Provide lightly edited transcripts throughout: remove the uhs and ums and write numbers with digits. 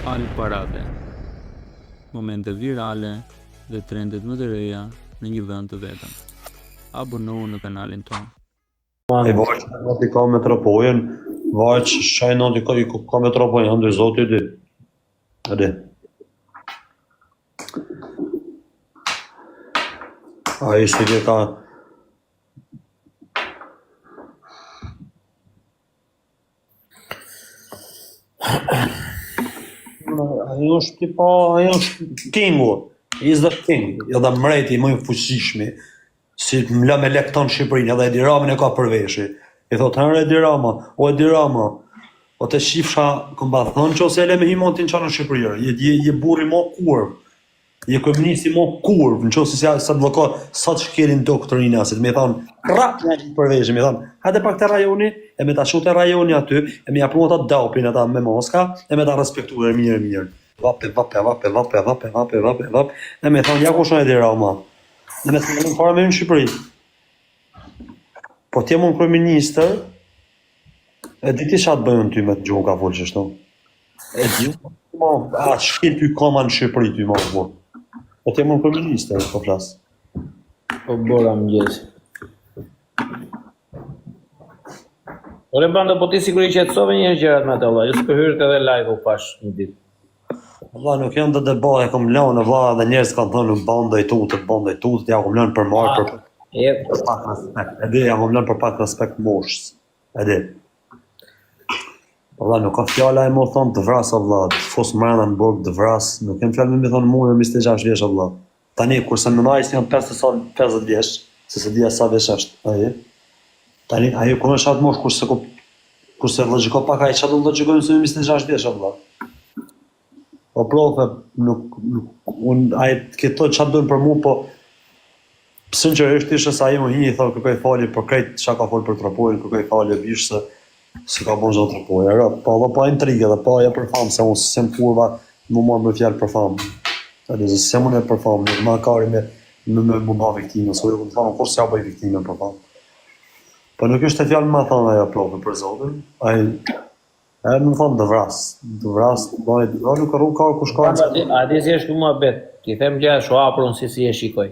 Al parave, momente virale dhe trendet më të reja në një vend të vetëm. Abonohu në kanalin tonë. E vajç noti ka metropojën, vajç shaj noti ka metropojën, hëndër zoti di. Edi. A i që ka... Ajo është tipa, ajo është kingu, is the king, edhe mreti më i fuqishmi, si më la me lekton Shqipërinë, edhe Edi Ramën e ka përveshi. I thot, hërë Edi Rama, o Edi Rama, o të shifsha, këmba thonë që ose e le me himontin qa në Shqipërirë, je burri mo kurv, je komunisti mo kurv, në qësi sa të vëka, sa të shkelin doktrina, si të me thonë, rap në përveshi, me thonë, hajde pak të rajoni, e me ta shu të rajoni aty, e me japru ata daupin ata me moska, e me ta respektu e mirë. Vape, e me thonë, ja ku shon Edi Rama. Dhe me thonë, para me në Shqipëri. Po t'jem unë kryeministër, e di ti qa të bëjnë ty me të gjuhën ka folë qështu. E di, a shkel ty koma në Shqipëri ty ma vërë. Po t'jem unë kryeministër, po flasë. Po bora më gjithë. Ore bando, po ti siguri që qetësove njërë gjërat me të Allah, ju s'ka hyrët edhe live u pash një ditë. Valla nuk jam të debat, e kom lënë, valla dhe njerëz kanë thënë nuk bandaj tutët, ja kom lënë për marë për pak respekt. E di, ja kom lënë për pak respekt moshës. E di. Valla nuk ka fjalla e më thonë të vras, valla, të fos mrena në burg të vras, nuk kem fjallë me thonë mu e 26 vjesh, valla. Tani, kurse në najës jam 50 vjesh, se se dhja sa vesh është, aji. Tani, aji ku në shatë mosh, kurse logiko pak aji qatë logikojnë se 26 vjesh, valla. Po profe, aji këto qatë dojnë për mu, po sinqerisht ishte sa i më hinji, thoi kërkoj fali për krejt qa ka fol për trapojnë, kërkoj fali vishë se ka bon gjatë trapojnë. Po intrigë dhe po aja për famë, se unë se më kurva më marrë më fjallë për famë. Se më në për famë, nuk ma kari me më ba viktime, se ujë këmë famë, kur se ja bëj viktime për famë. Po nuk ishte fjallë ma thonë aja profe për zotin, e më thonë dë vras, nuk ka kush ka në A di si është ku më bet, ti them gjë shu aprun si e shikoj.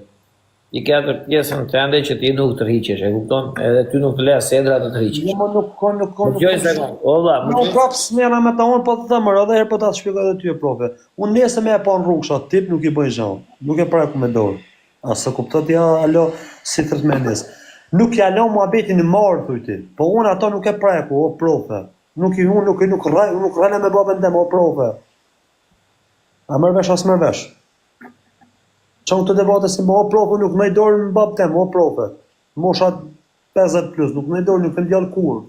I ketër pjesën të ende që ti nuk të rriqesh, e kupton? Edhe ty nuk të le sedra të rriqesh. Nuk gjoj se ka. Olla, nuk prap smena me ta unë, po të thëmër, edhe herë po ta të shpjegoj edhe ty e profe. Unë nese me e pa në rrugë, shatë tip nuk i bëj zhanë, nuk e prajku me dorë. Asë kuptot ja, alo, si të rëtmenis. Nuk ja lo mua betin në marë, thujti, po unë ato nuk e prajku, o profe. Nuk rrëne me babën dem, o profe. A mërvesh, as mërvesh. Qa në të debate si o profe, nuk me i dorë në babë tem, o profe. Moshat 50 plus, nuk me i dorë, nuk e ndjallë kur.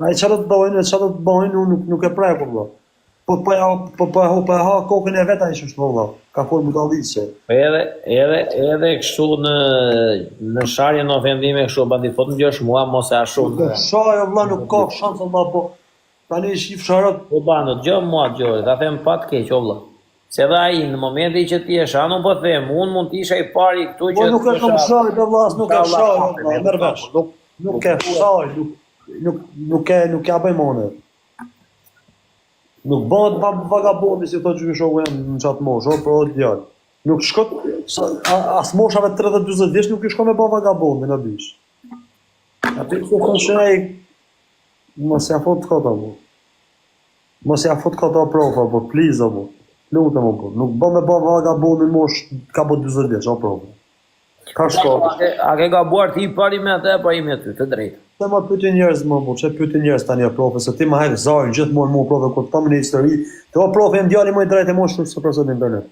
A i qa do të bëjnë, unë nuk e prajku, vëllo. Po e ha kokën e veta i shështë, vëllo. Ka folë më kallisë. Edhe kështu në sharje në ofendime kështu bandi thot në gjësh mua mos e ashtu. Shajo vëlla nuk ka shansë vëlla, po tani shif sharët. Po bando, gjë mua gjore, ta them pat keq o vëlla. Se dhe ai në momenti që ti e shanu po them, unë mund t'isha i pari këtu që... Po nuk e kam shaj, do vëllas, nuk e shaj, nërvesh, nuk e shaj, nuk e bëj mone. Nuk bëhet vagabondi si të që shoku jam në qatë mosh, o për o djallë. Nuk shkot, as moshave 30-20 vjesh nuk i shko me bëhet vagabondi në bish. Ati të të shaj, mos ja fot këta mu. Mos ja fot këta profa, po pliza mu. Lutëm mu po. Nuk bëhet me bëhet vagabondi mosh ka bëhet 20 vjesh, o profa. Ka shko. A ke gabuar ti pari me atë e pa i me ty, të drejtë. Se ma pyeti njerëz më bu, që pyeti njerëz tani e profe, se ti ma hekë zarin gjithmonë mu profe, kur të pamë një histori, të o profe e më djali më i drejt e moshë se përse në internet.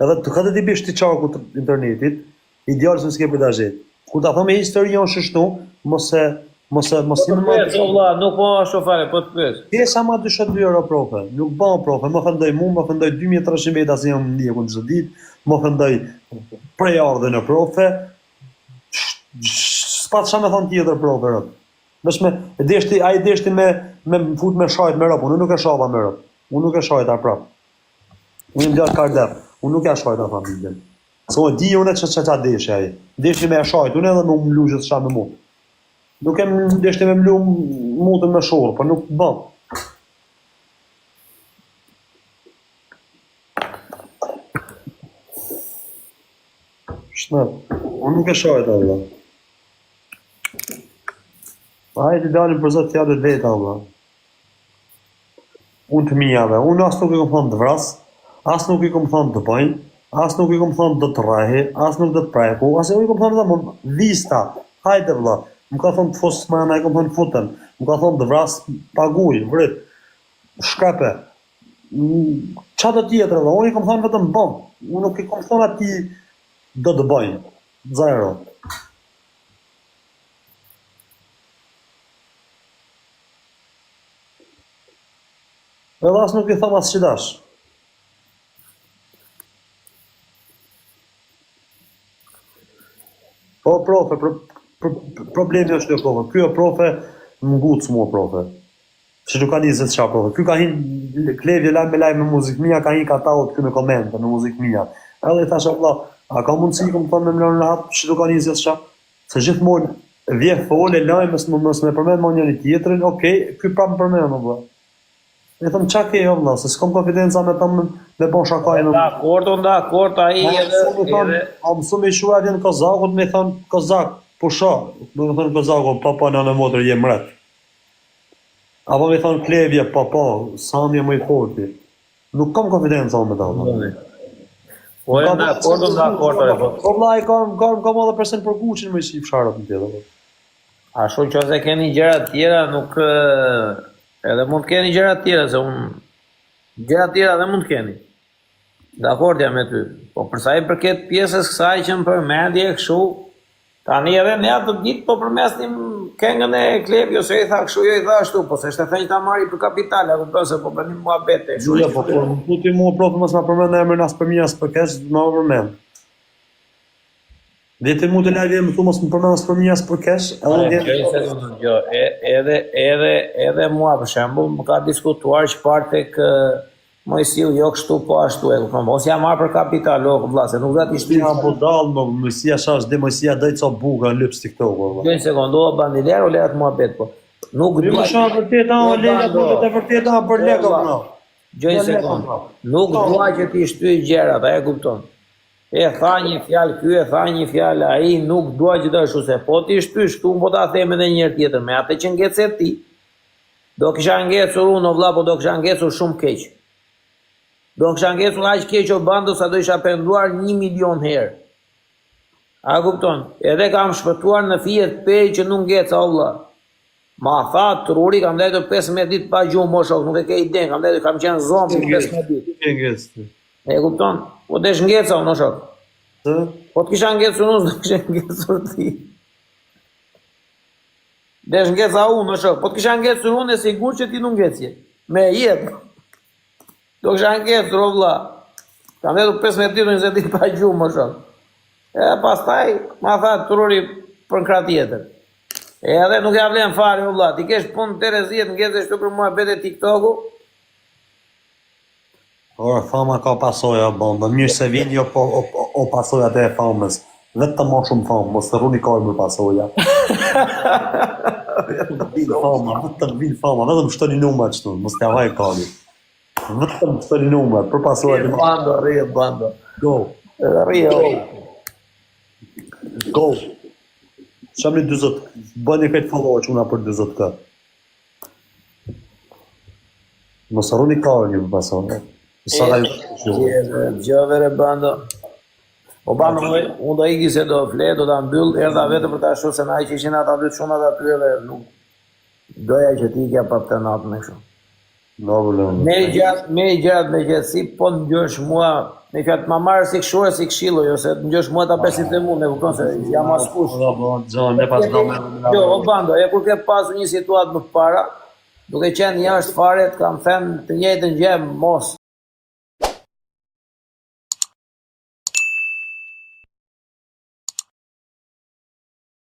Edhe të këtë ti bish ti qarku të internetit, i djali se s'ke për të gjithë. Kur të thome histori janë shështu, mos i më më të nuk po ashtu fare, po të pës. Ti e sa ma 2 euro profe, nuk ban profe, më fëndoj mu, më fëndoj 2300 beta se jam një ku në çdo ditë, më fëndoj prej ardhe në profe, s'pat qa me thonë tjetër profe rëp. Nëshme, a i deshti me fut me shajt me rëp, unë nuk e shava me rëp. Unë nuk e shajt a prap. Unë im djarë kardef, unë nuk e shajt a familjen. So e di unë që qa deshi a i. Deshti me e shajt, unë edhe me më mlu që të shajt me mu. Nuk e deshti me mlu mutën me shorë, për nuk bëm. Shmet, unë nuk e shohet Allah. Hajde dalim për zot fjalë të veta Allah. Unë të mijave, unë as nuk i kom thënë të vras, as nuk i kom thënë të bëjnë, as nuk i kom thënë do të rrahi, as nuk do të preku, as nuk i kom thënë dhe mund vista. Hajde vëlla, më ka thënë të fos mana, i kom thënë futen, më ka thënë të vras, paguj, vrit, shkape. Qa do tjetër vëlla, unë i kom thënë vetëm bëm, unë nuk i kom thënë ati do të bëjnë, zero. Edhe as nuk i thëmë as që dash. Po profe, problemi është kjo profe. Ky o profe më ngucë mua profe. Që nuk ka një zëtë qa profe. Ky ka hinë klevje lajmë me lajmë me muzikë mija, ka hinë ka taut ky me komente me muzikë mija. Edhe i thashe vëlla, a ka mundësi këmë thonë me mlonë në hatë që nuk ka një zëtë qa? Se gjithmonë vje fole lajmë mësë me përmenë ma njëri tjetërin, okej, ky pra më përmenë më bërë. E thëmë qa ke jo vëlla, se s'kom konfidenca me thëmë me bon shakajnë. Da akord, a i edhe... A mësu me shua edhe në Kozakut me thënë Kozak, pusha, me thënë Kozakut, papa në motër je mret. Apo me thënë Klevje, papa, Sami e më i forti. Nuk kam konfidenca me ta. Po e da akord, Po vëlla, i kam edhe persen për Guqin me i fsharët në tjetër. Ashtu që ose keni gjëra tjera, nuk... Edhe mund keni gjëra tjera, se unë... Gjëra tjera edhe mund keni. Dakord jam me ty. Po përsa i përket pjesës kësaj që më përmendje e këshu, tani edhe ne atë ditë po përmesnim këngën e Klevi, ose i tha këshu, jo i tha ashtu, po se shte thënjë ta marri për kapitale, ku përse po përnim mua bete. Julia, po më puti mua profe mësë ma përmend e emrin as për mi as për kesh, ma përmend. Dhe të mu të lajve më thu mësë më përmend as për mi as për kesh, edhe mua për shembull më ka diskutuar që parte kë Mojsiu jo kështu po ashtu e kupton. Mos ja marr për kapital o vëlla, se nuk do të shtyj. Ja budall, Mojsia shash dhe Mojsia doj ca buka në lyps TikTok valla. Një sekondë, bandilero lerat muhabet po. Nuk do të shoh vërtet lerat po të vërteta për lekë valla. Një sekondë. Nuk dua që ti shtyj gjërat, a e kupton? E tha një fjalë ky, e tha një fjalë ai, nuk dua që të ashtu se po ti shtysh këtu, po ta them edhe një herë tjetër me atë që ngecë ti. Do kisha ngecur unë vëlla, po do kisha ngecur shumë keq. Do kisha ngecur aq keq o bando sa do isha penduar 1 milion herë. A kupton? Edhe kam shpëtuar në fije të pej që nuk ngeca vëlla. Ma tha truri, kam dhejtur 15 ditë pa gjumë mo shok, nuk e ke iden, kam dhejtur, kam qenë zombë 15 ditë. E kupton? Po desh ngeca unë shok. Po të kisha ngecur unë, do kisha ngecur ti. Desh ngeca unë shok, po të kisha ngecur unë e sigur që ti nuk ngecje. Me jetë. Do kisha ngecur o vëlla. Kam dhejtur 15 ditë, 20 ditë pa gjumë mo shok. E pastaj, ma tha truri për në kratë tjetër. E edhe nuk ja vlen fare o vëlla, ti kesh punë të Terezijet ngecë shtu për mua bete TikToku. Ora, fama ka pasoja, banda, mirë se vini o pasoja të e famës. Vetëm ma shumë famë, mos të rruni kajë më pasoja. Vetëm vinë fama, vetëm shtoni numër qëtu, mos të javaj kajë. Vetëm shtoni numër, për pasoja të Bando, rrje, bando. Go. Rrje, Go. Qam një 20, bëni këtë follow që una për 20 ka. Mos të rruni kajë një për pasoja. Gjëvere bando. O bando, unë do iki se do fle, do të mbyll, erdha vetë për ta shu se na i që ishin ata dy shumë ata ty edhe nuk doja që ti kja pa të natë me shumë. Me i gjatë me gjëtësi, po në gjësh mua, me fjatë ma marë si këshore, si kshilo, jo se në gjësh mua ta pesit të mu, me kupton se jam as kush. Jo, o bando, e kur ke pasu një situatë më para, duke qenë jashtë faret, kam them të njëjtën gjë mos.